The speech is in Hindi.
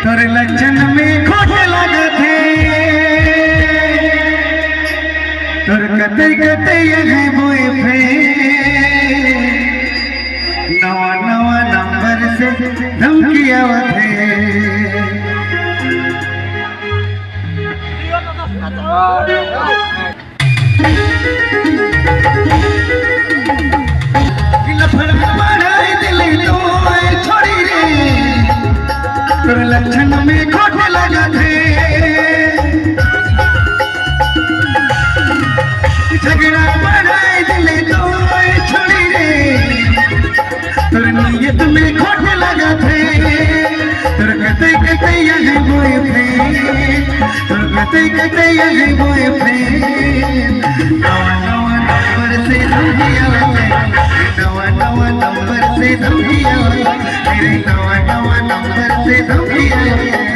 तोर लक्षण में खोट लगे थे, तोर कते कते है बॉयफ्रेंड, नवा नवा नंबर से धमकी आवत है। तोर लक्षण में खोट लगा थे, झगड़ा बढ़ाए दिले तो छोड़ी रे। तोर नीयत में खोट लगा थे, तोर कते कते है बॉयफ्रेंड, तोर कते कते है बॉयफ्रेंड, नवा नवा नंबर से धमकी आवत है, नवा नवा नंबर से धमकी आवत है, मेरे नवा नवा नंबर से धमकी आवत है।